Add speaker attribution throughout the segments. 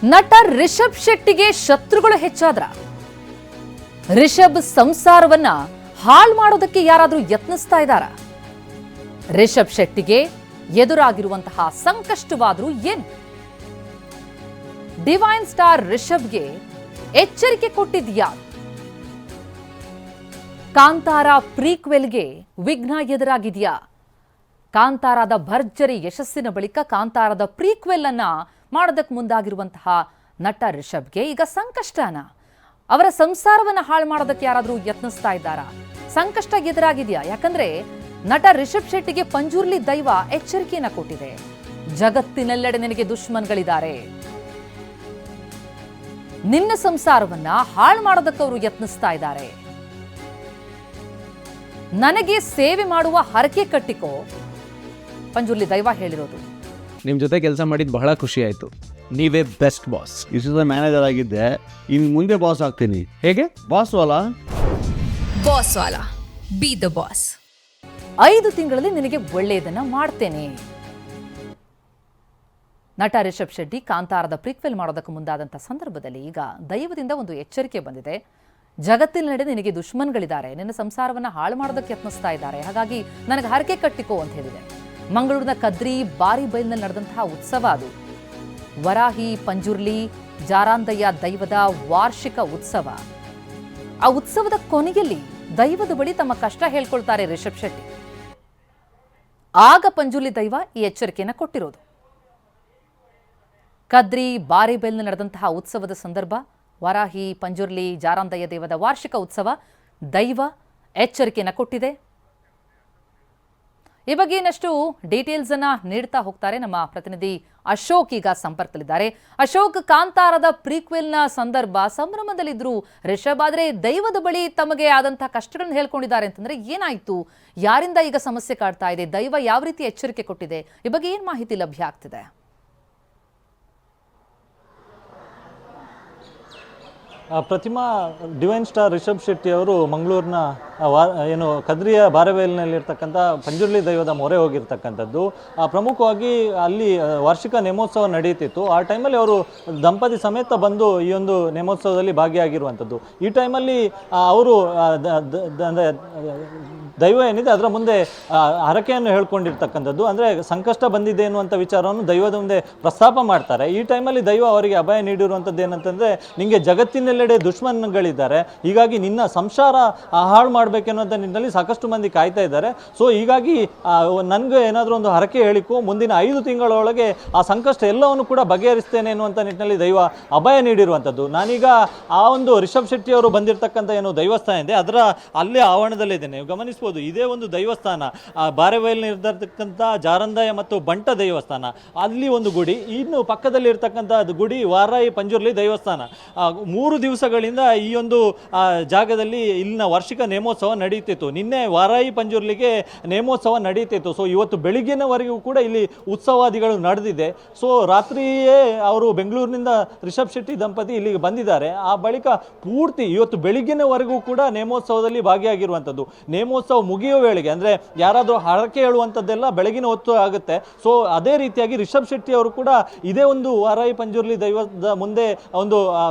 Speaker 1: ನಟ ರಿಷಬ್ ಶೆಟ್ಟಿಗೆ ಶತ್ರುಗಳು ಹೆಚ್ಚಾದ್ರ ರಿಷಬ್ ಸಂಸಾರವನ್ನ ಹಾಳು ಮಾಡೋದಕ್ಕೆ ಯಾರಾದರೂ ಯತ್ನಿಸ್ತಾ ಇದ್ದಾರ? ರಿಷಬ್ ಶೆಟ್ಟಿಗೆ ಎದುರಾಗಿರುವಂತಹ ಸಂಕಷ್ಟವಾದರೂ ಏನು? ಡಿವೈನ್ ಸ್ಟಾರ್ ರಿಷಬ್ಗೆ ಎಚ್ಚರಿಕೆ ಕೊಟ್ಟಿದ್ಯಾ? ಕಾಂತಾರ ಪ್ರೀಕ್ವೆಲ್ಗೆ ವಿಘ್ನ ಎದುರಾಗಿದೆಯಾ? ಕಾಂತಾರದ ಭರ್ಜರಿ ಯಶಸ್ಸಿನ ಬಳಿಕ ಕಾಂತಾರದ ಪ್ರೀಕ್ವೆಲ್ ಅನ್ನ ಮಾಡೋದಕ್ಕೆ ಮುಂದಾಗಿರುವಂತಹ ನಟ ರಿಷಬ್ಗೆ ಈಗ ಸಂಕಷ್ಟನ? ಅವರ ಸಂಸಾರವನ್ನ ಹಾಳು ಮಾಡೋದಕ್ಕೆ ಯಾರಾದರೂ ಯತ್ನಿಸ್ತಾ ಇದ್ದಾರಾ? ಸಂಕಷ್ಟ ಎದುರಾಗಿದೆಯಾ? ಯಾಕಂದ್ರೆ ನಟ ರಿಷಬ್ ಶೆಟ್ಟಿಗೆ ಪಂಜುರ್ಲಿ ದೈವ ಎಚ್ಚರಿಕೆಯನ್ನ ಕೊಟ್ಟಿದೆ. ಜಗತ್ತಿನೆಲ್ಲೆಡೆ ನಿನಗೆ ದುಶ್ಮನ್ಗಳಿದ್ದಾರೆ, ನಿನ್ನ ಸಂಸಾರವನ್ನ ಹಾಳು ಮಾಡೋದಕ್ಕೆ ಅವರು ಯತ್ನಿಸ್ತಾ ಇದ್ದಾರೆ, ನನಗೆ ಸೇವೆ ಮಾಡುವ ಹರಕೆ ಕಟ್ಟಿಕೋ, ಪಂಜುರ್ಲಿ ದೈವ ಹೇಳಿರೋದು.
Speaker 2: ನಿಮ್ಮ ಜೊತೆ ಕೆಲಸ ಮಾಡಿದ್ದು ಬಹಳ ಖುಷಿ ಆಯಿತು. ನೀವೇ ಬೆಸ್ಟ್ ಬಾಸ್.
Speaker 3: ಇಷ್ಟು ಮ್ಯಾನೇಜರ್ ಆಗಿದ್ದೆ, ಇನ್ನು ಮುಂದೆ ಬಾಸ್ ಆಗ್ತೀನಿ.
Speaker 2: ಹೇಗೆ?
Speaker 3: Boss Vala
Speaker 4: boss Vala, B the boss.
Speaker 1: 5 ತಿಂಗಳಲ್ಲಿ ನಿನಗೆ ಒಳ್ಳೆಯದನ್ನ ಮಾಡ್ತೇನೆ. ನಟ ರಿಷಬ್ ಶೆಟ್ಟಿ ಕಾಂತಾರದ ಪ್ರೀಕ್ವೆಲ್ ಮಾಡೋದಕ್ಕೆ ಮುಂದಾದಂಥ ಸಂದರ್ಭದಲ್ಲಿ ಈಗ ದೈವದಿಂದ ಒಂದು ಎಚ್ಚರಿಕೆ ಬಂದಿದೆ. ಜಗತ್ತಿನೆಡೆ ನಿನಗೆ ದುಶ್ಮನ್ಗಳಿದ್ದಾರೆ, ನಿನ್ನ ಸಂಸಾರವನ್ನ ಹಾಳು ಮಾಡೋದಕ್ಕೆ ಯತ್ನಿಸ್ತಾ ಇದ್ದಾರೆ, ಹಾಗಾಗಿ ನನಗೆ ಹರಕೆ ಕಟ್ಟಿಕೋ ಅಂತ ಹೇಳಿದೆ. ಮಂಗಳೂರಿನ ಕದ್ರಿ ಬಾರಿ ಬೈಲ್ನಲ್ಲಿ ನಡೆದಂತಹ ಉತ್ಸವ ಅದು. ವರಾಹಿ ಪಂಜುರ್ಲಿ ಜಾರಾಂದಯ್ಯ ದೈವದ ವಾರ್ಷಿಕ ಉತ್ಸವ. ಆ ಉತ್ಸವದ ಕೊನೆಯಲ್ಲಿ ದೈವದ ಬಳಿ ತಮ್ಮ ಕಷ್ಟ ಹೇಳ್ಕೊಳ್ತಾರೆ ರಿಷಬ್ ಶೆಟ್ಟಿ. ಆಗ ಪಂಜುರ್ಲಿ ದೈವ ಈ ಎಚ್ಚರಿಕೆಯನ್ನು ಕೊಟ್ಟಿರೋದು. ಕದ್ರಿ ಬಾರಿ ಬೈಲ್ನಲ್ಲಿ ನಡೆದಂತಹ ಉತ್ಸವದ ಸಂದರ್ಭ, ವರಾಹಿ ಪಂಜುರ್ಲಿ ಜಾರಾಂದಯ್ಯ ದೇವದ ವಾರ್ಷಿಕ ಉತ್ಸವ, ದೈವ ಎಚ್ಚರಿಕೆಯನ್ನು ಕೊಟ್ಟಿದೆ. ಈ ಬಗ್ಗೆ ಇನ್ನಷ್ಟು ಡೀಟೇಲ್ಸ್ ಅನ್ನ ನೀಡ್ತಾ ಹೋಗ್ತಾರೆ ನಮ್ಮ ಪ್ರತಿನಿಧಿ ಅಶೋಕ್. ಈಗ ಸಂಪರ್ಕದಲ್ಲಿದ್ದಾರೆ. ಅಶೋಕ್, ಕಾಂತಾರದ ಪ್ರೀಕ್ವೆಲ್ನ ಸಂದರ್ಭ ಸಂಭ್ರಮದಲ್ಲಿದ್ರು ರಿಷಬ್, ಆದ್ರೆ ದೈವದ ಬಳಿ ತಮಗೆ ಆದಂತಹ ಕಷ್ಟಗಳನ್ನು ಹೇಳ್ಕೊಂಡಿದ್ದಾರೆ ಅಂತಂದ್ರೆ ಏನಾಯ್ತು? ಯಾರಿಂದ ಈಗ ಸಮಸ್ಯೆ ಕಾಡ್ತಾ ಇದೆ? ದೈವ ಯಾವ ರೀತಿ ಎಚ್ಚರಿಕೆ ಕೊಟ್ಟಿದೆ? ಈ ಬಗ್ಗೆ ಏನ್ ಮಾಹಿತಿ ಲಭ್ಯ ಆಗ್ತಿದೆ?
Speaker 5: ಪ್ರತಿಮಾ, ಡಿವೈನ್ ಸ್ಟಾರ್ ರಿಷಬ್ ಶೆಟ್ಟಿ ಅವರು ಮಂಗಳೂರಿನ ಏನು ಕದ್ರಿಯ ಬಾರವೇಲಿನಲ್ಲಿರ್ತಕ್ಕಂಥ ಪಂಜುರ್ಲಿ ದೈವದ ಮೊರೆ ಹೋಗಿರ್ತಕ್ಕಂಥದ್ದು. ಪ್ರಮುಖವಾಗಿ ಅಲ್ಲಿ ವಾರ್ಷಿಕ ನೇಮೋತ್ಸವ ನಡೀತಿತ್ತು. ಆ ಟೈಮಲ್ಲಿ ಅವರು ದಂಪತಿ ಸಮೇತ ಬಂದು ಈ ಒಂದು ನೇಮೋತ್ಸವದಲ್ಲಿ ಭಾಗಿಯಾಗಿರುವಂಥದ್ದು. ಈ ಟೈಮಲ್ಲಿ ಅವರು ದೈವ ಏನಿದೆ ಅದರ ಮುಂದೆ ಹರಕೆಯನ್ನು ಹೇಳ್ಕೊಂಡಿರ್ತಕ್ಕಂಥದ್ದು. ಅಂದರೆ ಸಂಕಷ್ಟ ಬಂದಿದೆ ಅನ್ನುವಂಥ ವಿಚಾರವನ್ನು ದೈವದ ಮುಂದೆ ಪ್ರಸ್ತಾಪ ಮಾಡ್ತಾರೆ. ಈ ಟೈಮಲ್ಲಿ ದೈವ ಅವರಿಗೆ ಅಭಯ ನೀಡಿರುವಂಥದ್ದು ಏನಂತಂದರೆ, ನಿಮಗೆ ಜಗತ್ತಿನೆಲ್ಲೆಡೆ ದುಶ್ಮನ್ಗಳಿದ್ದಾರೆ, ಹೀಗಾಗಿ ನಿನ್ನ ಸಂಸಾರ ಹಾಳು ಮಾಡಬೇಕೆನ್ನುವಂಥ ನಿಟ್ಟಿನಲ್ಲಿ ಸಾಕಷ್ಟು ಮಂದಿ ಕಾಯ್ತಾ ಇದ್ದಾರೆ. ಸೊ ಹೀಗಾಗಿ ನನಗೆ ಏನಾದರೂ ಒಂದು ಹರಕೆ ಹೇಳಿಕೊ, ಮುಂದಿನ 5 ತಿಂಗಳೊಳಗೆ ಆ ಸಂಕಷ್ಟ ಎಲ್ಲವನ್ನು ಕೂಡ ಬಗೆಹರಿಸ್ತೇನೆ ಎನ್ನುವಂಥ ನಿಟ್ಟಿನಲ್ಲಿ ದೈವ ಅಭಯ ನೀಡಿರುವಂಥದ್ದು. ನಾನೀಗ ಆ ಒಂದು ರಿಷಬ್ ಶೆಟ್ಟಿ ಅವರು ಬಂದಿರತಕ್ಕಂಥ ಏನು ದೇವಸ್ಥಾನ ಇದೆ ಅದರ ಅಲ್ಲೇ ಆವರಣದಲ್ಲಿದ್ದೇನೆ. ಗಮನಿಸ್ಬೋದು, ಇದೇ ಒಂದು ದೇವಸ್ಥಾನ ಬಾರೆಬೈಲಿನಿರ್ತಕ್ಕಂಥ ಜಾರಂದಯ ಮತ್ತು ಬಂಟ ದೇವಸ್ಥಾನ, ಅಲ್ಲಿ ಒಂದು ಗುಡಿ, ಇನ್ನು ಪಕ್ಕದಲ್ಲಿ ಇರ್ತಕ್ಕಂಥ ಗುಡಿ ವಾರಾಯಿ ಪಂಜುರ್ಲಿ ದೇವಸ್ಥಾನ. 3 ದಿವಸಗಳಿಂದ ಈ ಒಂದು ಜಾಗದಲ್ಲಿ ಇಲ್ಲಿನ ವಾರ್ಷಿಕ ನೇಮೋತ್ಸವ ನಡೀತಿತ್ತು. ನಿನ್ನೆ ವಾರಾಯಿ ಪಂಜುರ್ಲಿಗೆ ನೇಮೋತ್ಸವ ನಡೀತಿತ್ತು. ಸೊ ಇವತ್ತು ಬೆಳಿಗ್ಗಿನವರೆಗೂ ಕೂಡ ಇಲ್ಲಿ ಉತ್ಸವಾದಿಗಳು ನಡೆದಿದೆ. ಸೊ ರಾತ್ರಿಯೇ ಅವರು ಬೆಂಗಳೂರಿನಿಂದ ರಿಷಬ್ ಶೆಟ್ಟಿ ದಂಪತಿ ಇಲ್ಲಿಗೆ ಬಂದಿದ್ದಾರೆ. ಆ ಬಳಿಕ ಪೂರ್ತಿ ಇವತ್ತು ಬೆಳಿಗ್ಗಿನವರೆಗೂ ಕೂಡ ನೇಮೋತ್ಸವದಲ್ಲಿ ಭಾಗಿಯಾಗಿರುವಂಥದ್ದು. ನೇಮೋತ್ಸವ ಮುಗಿಯೋ ವೇಳೆಗೆ, ಅಂದರೆ ಯಾರಾದರೂ ಹರಕೆ ಹೇಳುವಂಥದ್ದೆಲ್ಲ ಬೆಳಗಿನ ಹೊತ್ತು ಆಗುತ್ತೆ. ಸೊ ಅದೇ ರೀತಿಯಾಗಿ ರಿಷಬ್ ಶೆಟ್ಟಿ ಅವರು ಕೂಡ ಇದೇ ಒಂದು ವಾರಾಯಿ ಪಂಜುರ್ಲಿ ದೈವದ ಮುಂದೆ ಒಂದು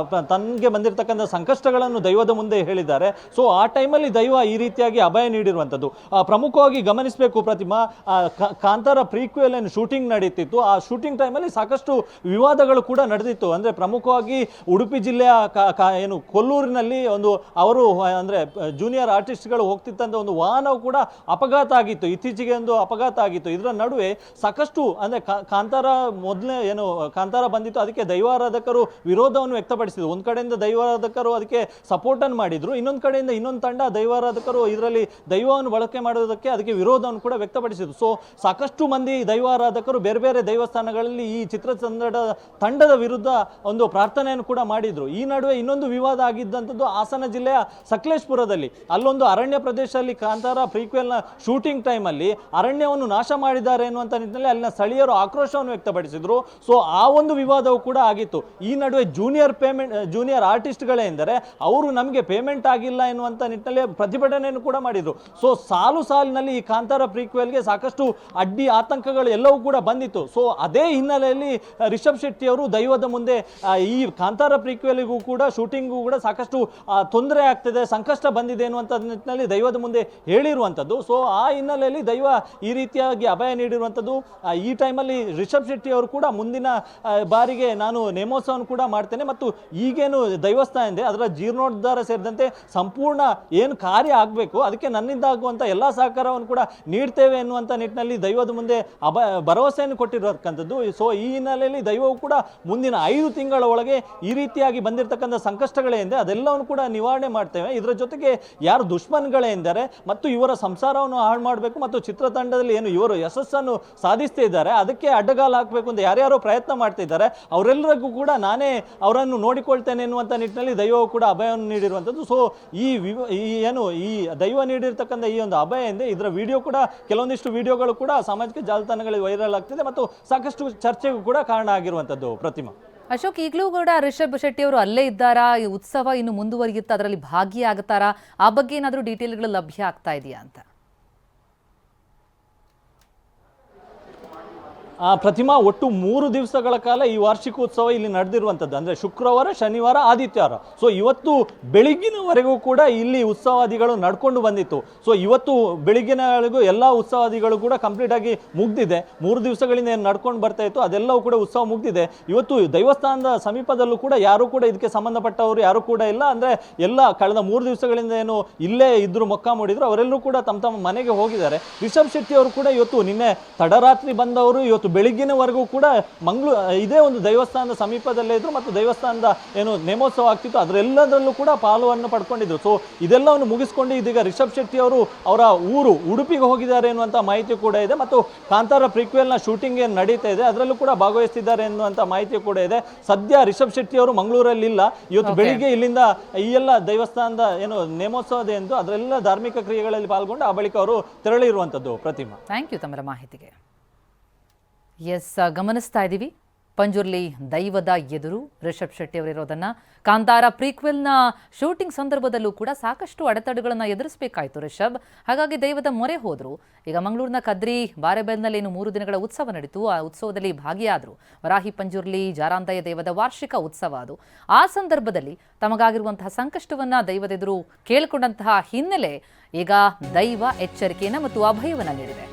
Speaker 5: ತನಗೆ ಬಂದಿರತಕ್ಕಂಥ ಸಂಕಷ್ಟಗಳನ್ನು ದೈವದ ಮುಂದೆ ಹೇಳಿದ್ದಾರೆ. ಸೊ ಆ ಟೈಮಲ್ಲಿ ದೈವ ಈ ರೀತಿಯಾಗಿ ಅಭಯ ನೀಡಿರುವಂಥದ್ದು. ಪ್ರಮುಖವಾಗಿ ಗಮನಿಸಬೇಕು ಪ್ರತಿಮಾ, ಕಾಂತಾರ ಪ್ರೀಕ್ವೆಲ್ ಏನು ಶೂಟಿಂಗ್ ನಡೀತಿತ್ತು, ಆ ಶೂಟಿಂಗ್ ಟೈಮಲ್ಲಿ ಸಾಕಷ್ಟು ವಿವಾದಗಳು ಕೂಡ ನಡೆದಿತ್ತು. ಅಂದರೆ ಪ್ರಮುಖವಾಗಿ ಉಡುಪಿ ಜಿಲ್ಲೆಯ ಏನು ಕೊಲ್ಲೂರಿನಲ್ಲಿ ಒಂದು ಅವರು ಅಂದರೆ ಜೂನಿಯರ್ ಆರ್ಟಿಸ್ಟ್ಗಳು ಹೋಗ್ತಿದ್ದಂಥ ಒಂದು ವಾಹನವು ಕೂಡ ಅಪಘಾತ ಆಗಿತ್ತು. ಇತ್ತೀಚೆಗೆ ಒಂದು ಅಪಘಾತ ಆಗಿತ್ತು. ಇದರ ನಡುವೆ ಸಾಕಷ್ಟು ಅಂದರೆ ಕಾಂತಾರ ಮೊದಲೇ ಏನು ಕಾಂತಾರ ಬಂದಿತ್ತು, ಅದಕ್ಕೆ ದೈವಾರಾಧಕರು ವಿರೋಧವನ್ನು ವ್ಯಕ್ತಪಡಿಸಿದ್ರು. ಒಂದು ಕಡೆಯಿಂದ ದೈವಾರಾಧಕರು ಅದಕ್ಕೆ ಸಪೋರ್ಟನ್ನು ಮಾಡಿದ್ರು, ಇನ್ನೊಂದು ಕಡೆಯಿಂದ ಇನ್ನೊಂದು ತಂಡ ದೈವಾರಾಧಕರು ಇದರಲ್ಲಿ ದೈವವನ್ನು ಬಳಕೆ ಮಾಡೋದಕ್ಕೆ ಅದಕ್ಕೆ ವಿರೋಧವನ್ನು ಕೂಡ ವ್ಯಕ್ತಪಡಿಸಿದ್ರು. ಸೊ ಸಾಕಷ್ಟು ಮಂದಿ ದೈವಾರಾಧಕರು ಬೇರೆ ಬೇರೆ ದೇವಸ್ಥಾನಗಳಲ್ಲಿ ಈ ತಂಡದ ವಿರುದ್ಧ ಒಂದು ಪ್ರಾರ್ಥನೆಯನ್ನು ಕೂಡ ಮಾಡಿದ್ರು. ಈ ನಡುವೆ ಇನ್ನೊಂದು ವಿವಾದ ಆಗಿದ್ದಂಥದ್ದು ಹಾಸನ ಜಿಲ್ಲೆಯ ಸಕಲೇಶ್ಪುರದಲ್ಲಿ. ಅಲ್ಲೊಂದು ಅರಣ್ಯ ಪ್ರದೇಶದಲ್ಲಿ ಕಾಂತಾರ ಕಾಂತಾರ ಪ್ರೀಕ್ವೆಲ್ನ ಶೂಟಿಂಗ್ ಟೈಮಲ್ಲಿ ಅರಣ್ಯವನ್ನು ನಾಶ ಮಾಡಿದ್ದಾರೆ ಎನ್ನುವಂಥ ನಿಟ್ಟಿನಲ್ಲಿ ಅಲ್ಲಿನ ಸ್ಥಳೀಯರು ಆಕ್ರೋಶವನ್ನು ವ್ಯಕ್ತಪಡಿಸಿದ್ರು. ಸೊ ಆ ಒಂದು ವಿವಾದವು ಕೂಡ ಆಗಿತ್ತು. ಈ ನಡುವೆ ಜೂನಿಯರ್ ಆರ್ಟಿಸ್ಟ್ಗಳೇ ಎಂದರೆ ಅವರು ನಮಗೆ ಪೇಮೆಂಟ್ ಆಗಿಲ್ಲ ಎನ್ನುವಂಥ ನಿಟ್ಟಿನಲ್ಲಿ ಪ್ರತಿಭಟನೆಯನ್ನು ಕೂಡ ಮಾಡಿದರು. ಸೊ ಸಾಲಿನಲ್ಲಿ ಈ ಕಾಂತಾರ ಪ್ರೀಕ್ವೆಲ್ಗೆ ಸಾಕಷ್ಟು ಅಡ್ಡಿ ಆತಂಕಗಳು ಎಲ್ಲವೂ ಕೂಡ ಬಂದಿತ್ತು. ಸೊ ಅದೇ ಹಿನ್ನೆಲೆಯಲ್ಲಿ ರಿಷಬ್ ಶೆಟ್ಟಿ ಅವರು ದೈವದ ಮುಂದೆ ಈ ಕಾಂತಾರ ಪ್ರೀಕ್ವೆಲ್ಗೂ ಕೂಡ ಶೂಟಿಂಗೂ ಕೂಡ ಸಾಕಷ್ಟು ತೊಂದರೆ ಆಗ್ತಿದೆ, ಸಂಕಷ್ಟ ಬಂದಿದೆ ಎನ್ನುವಂಥ ನಿಟ್ಟಿನಲ್ಲಿ ದೈವದ ಮುಂದೆ ಹೇಳಿರುವಂಥದ್ದು. ಸೊ ಆ ಹಿನ್ನೆಲೆಯಲ್ಲಿ ದೈವ ಈ ರೀತಿಯಾಗಿ ಅಭಯ ನೀಡಿರುವಂಥದ್ದು. ಈ ಟೈಮಲ್ಲಿ ರಿಷಬ್ ಶೆಟ್ಟಿ ಅವರು ಕೂಡ ಮುಂದಿನ ಬಾರಿಗೆ ನಾನು ನೇಮೋತ್ಸವವನ್ನು ಕೂಡ ಮಾಡ್ತೇನೆ ಮತ್ತು ಈಗೇನು ದೈವಸ್ಥಾನ ಇದೆ ಅದರ ಜೀರ್ಣೋದ್ಧಾರ ಸೇರಿದಂತೆ ಸಂಪೂರ್ಣ ಏನು ಕಾರ್ಯ ಆಗಬೇಕು ಅದಕ್ಕೆ ನನ್ನಿಂದ ಆಗುವಂಥ ಎಲ್ಲ ಸಹಕಾರವನ್ನು ಕೂಡ ನೀಡ್ತೇವೆ ಎನ್ನುವಂಥ ನಿಟ್ಟಿನಲ್ಲಿ ದೈವದ ಮುಂದೆ ಭರವಸೆಯನ್ನು ಕೊಟ್ಟಿರತಕ್ಕಂಥದ್ದು. ಸೊ ಈ ಹಿನ್ನೆಲೆಯಲ್ಲಿ ದೈವವು ಕೂಡ ಮುಂದಿನ 5 ತಿಂಗಳ ಒಳಗೆ ಈ ರೀತಿಯಾಗಿ ಬಂದಿರತಕ್ಕಂಥ ಸಂಕಷ್ಟಗಳೇಂದೆ ಅದೆಲ್ಲವನ್ನು ಕೂಡ ನಿವಾರಣೆ ಮಾಡ್ತೇವೆ. ಇದರ ಜೊತೆಗೆ ಯಾರು ದುಶ್ಮನ್ಗಳೇ ಎಂದರೆ ಮತ್ತು ಇವರ ಸಂಸಾರವನ್ನು ಹಾಳು ಮಾಡಬೇಕು ಮತ್ತು ಚಿತ್ರತಂಡದಲ್ಲಿ ಏನು ಇವರು ಯಶಸ್ಸನ್ನು ಸಾಧಿಸ್ತಾ ಇದ್ದಾರೆ ಅದಕ್ಕೆ ಅಡ್ಡಗಾಲು ಹಾಕಬೇಕು ಅಂತ ಯಾರ್ಯಾರೋ ಪ್ರಯತ್ನ ಮಾಡ್ತಾ ಇದ್ದಾರೆ ಅವರೆಲ್ಲರಿಗೂ ಕೂಡ ನಾನೇ ಅವರನ್ನು ನೋಡಿಕೊಳ್ತೇನೆ ಎನ್ನುವಂಥ ನಿಟ್ಟಿನಲ್ಲಿ ದೈವವು ಕೂಡ ಅಭಯವನ್ನು ನೀಡಿರುವಂಥದ್ದು. ಸೊ ಈ ದೈವ ನೀಡಿರ್ತಕ್ಕಂಥ ಈ ಒಂದು ಅಭಯ ಎಂದೇ ಇದರ ವಿಡಿಯೋ ಕೂಡ ಕೆಲವೊಂದಿಷ್ಟು ವಿಡಿಯೋಗಳು ಕೂಡ ಸಾಮಾಜಿಕ ಜಾಲತಾಣಗಳಲ್ಲಿ ವೈರಲ್ ಆಗ್ತಿದೆ ಮತ್ತು ಸಾಕಷ್ಟು ಚರ್ಚೆಗೂ ಕೂಡ ಕಾರಣ ಆಗಿರುವಂಥದ್ದು. ಪ್ರತಿಮಾ.
Speaker 1: ಅಶೋಕ್, ಈಗಲೂ ಕೂಡ ರಿಷಬ್ ಶೆಟ್ಟಿ ಅವರು ಅಲ್ಲೇ ಇದ್ದಾರಾ? ಈ ಉತ್ಸವ ಇನ್ನು ಮುಂದುವರಿಯುತ್ತಾ? ಅದರಲ್ಲಿ ಭಾಗಿಯಾಗ್ತಾರಾ? ಆ ಬಗ್ಗೆ ಏನಾದರೂ ಡೀಟೇಲ್ಗಳು ಲಭ್ಯ ಆಗ್ತಾ ಇದೆಯಾ ಅಂತ?
Speaker 5: ಪ್ರತಿಮಾ, ಒಟ್ಟು 3 ದಿವಸಗಳ ಕಾಲ ಈ ವಾರ್ಷಿಕೋತ್ಸವ ಇಲ್ಲಿ ನಡೆದಿರುವಂಥದ್ದು. ಅಂದರೆ ಶುಕ್ರವಾರ, ಶನಿವಾರ, ಆದಿತ್ಯವಾರ. ಸೊ ಇವತ್ತು ಬೆಳಗ್ಗಿನವರೆಗೂ ಕೂಡ ಇಲ್ಲಿ ಉತ್ಸವಾದಿಗಳು ನಡ್ಕೊಂಡು ಬಂದಿತ್ತು. ಸೊ ಇವತ್ತು ಬೆಳಗ್ಗಿನವರೆಗೂ ಎಲ್ಲ ಉತ್ಸವಾದಿಗಳು ಕೂಡ ಕಂಪ್ಲೀಟ್ ಆಗಿ ಮುಗ್ದಿದೆ. 3 ದಿವಸಗಳಿಂದ ಏನು ನಡ್ಕೊಂಡು ಬರ್ತಾ ಇತ್ತು ಅದೆಲ್ಲವೂ ಕೂಡ ಉತ್ಸವ ಮುಗ್ದಿದೆ. ಇವತ್ತು ದೈವಸ್ಥಾನದ ಸಮೀಪದಲ್ಲೂ ಕೂಡ ಯಾರೂ ಕೂಡ ಇದಕ್ಕೆ ಸಂಬಂಧಪಟ್ಟವರು ಯಾರೂ ಕೂಡ ಇಲ್ಲ. ಅಂದರೆ ಎಲ್ಲ ಕಳೆದ 3 ದಿವಸಗಳಿಂದ ಏನು ಇಲ್ಲೇ ಇದ್ರು ಮೊಕ್ಕ ಮೂಡಿದ್ರು ಅವರೆಲ್ಲರೂ ಕೂಡ ತಮ್ಮ ಮನೆಗೆ ಹೋಗಿದ್ದಾರೆ. ರಿಷಬ್ ಶೆಟ್ಟಿ ಅವರು ಕೂಡ ಇವತ್ತು ನಿನ್ನೆ ತಡರಾತ್ರಿ ಬಂದವರು ಇವತ್ತು ಬೆಳಗ್ಗಿನವರೆಗೂ ಕೂಡ ಇದೇ ಒಂದು ದೇವಸ್ಥಾನದ ಸಮೀಪದಲ್ಲೇ ಇದ್ರು ಮತ್ತು ದೇವಸ್ಥಾನದ ಏನು ನೇಮೋತ್ಸವ ಆಗ್ತಿತ್ತು ಅದರೆಲ್ಲದರಲ್ಲೂ ಕೂಡ ಪಾಲುವನ್ನು ಪಡ್ಕೊಂಡಿದ್ರು. ಸೊ ಇದೆಲ್ಲವನ್ನು ಮುಗಿಸ್ಕೊಂಡು ಇದೀಗ ರಿಷಬ್ ಶೆಟ್ಟಿ ಅವರು ಅವರ ಊರು ಉಡುಪಿಗೆ ಹೋಗಿದ್ದಾರೆ ಎನ್ನುವಂಥ ಮಾಹಿತಿ ಕೂಡ ಇದೆ ಮತ್ತು ಕಾಂತಾರ ಪ್ರೀಕ್ವೆಲ್ನ ಶೂಟಿಂಗ್ ಏನು ನಡೀತಾ ಇದೆ ಅದರಲ್ಲೂ ಕೂಡ ಭಾಗವಹಿಸ್ತಿದ್ದಾರೆ ಎನ್ನುವಂಥ ಮಾಹಿತಿ ಕೂಡ ಇದೆ. ಸದ್ಯ ರಿಷಬ್ ಶೆಟ್ಟಿ ಅವರು ಮಂಗಳೂರಲ್ಲಿ ಇಲ್ಲ. ಇವತ್ತು ಬೆಳಿಗ್ಗೆ ಇಲ್ಲಿಂದ ಈ ಎಲ್ಲ ದೇವಸ್ಥಾನದ ಏನು ನೇಮೋತ್ಸವದ ಎಂದು ಅದರೆಲ್ಲ ಧಾರ್ಮಿಕ ಕ್ರಿಯೆಗಳಲ್ಲಿ ಪಾಲ್ಗೊಂಡು ಆ ಬಳಿಕ ಅವರು ತೆರಳಿರುವಂಥದ್ದು. ಪ್ರತಿಮಾ,
Speaker 1: ಥ್ಯಾಂಕ್ ಯು ತಮ್ಮ ಮಾಹಿತಿಗೆ. ಎಸ್, ಗಮನಿಸ್ತಾ ಇದ್ದೀವಿ ಪಂಜುರ್ಲಿ ದೈವದ ಎದುರು ರಿಷಬ್ ಶೆಟ್ಟಿ ಅವರಿರೋದನ್ನು. ಕಾಂತಾರ ಪ್ರೀಕ್ವೆಲ್ನ ಶೂಟಿಂಗ್ ಸಂದರ್ಭದಲ್ಲೂ ಕೂಡ ಸಾಕಷ್ಟು ಅಡೆತಡೆಗಳನ್ನು ಎದುರಿಸಬೇಕಾಯಿತು ರಿಷಬ್. ಹಾಗಾಗಿ ದೈವದ ಮೊರೆ ಹೋದರು. ಈಗ ಮಂಗಳೂರಿನ ಕದ್ರಿ ಬಾರೆಬೆಲ್ನಲ್ಲಿ ಏನು 3 ದಿನಗಳ ಉತ್ಸವ ನಡೀತು. ಆ ಉತ್ಸವದಲ್ಲಿ ಭಾಗಿಯಾದರು. ವರಾಹಿ ಪಂಜುರ್ಲಿ ಜಾರಾಂದಯ ದೈವದ ವಾರ್ಷಿಕ ಉತ್ಸವ ಅದು. ಆ ಸಂದರ್ಭದಲ್ಲಿ ತಮಗಾಗಿರುವಂತಹ ಸಂಕಷ್ಟವನ್ನು ದೈವದೆದುರು ಕೇಳಿಕೊಂಡಂತಹ ಹಿನ್ನೆಲೆ ಈಗ ದೈವ ಎಚ್ಚರಿಕೆಯನ್ನು ಮತ್ತು ಅಭಯವನ್ನು ನೀಡಿದೆ.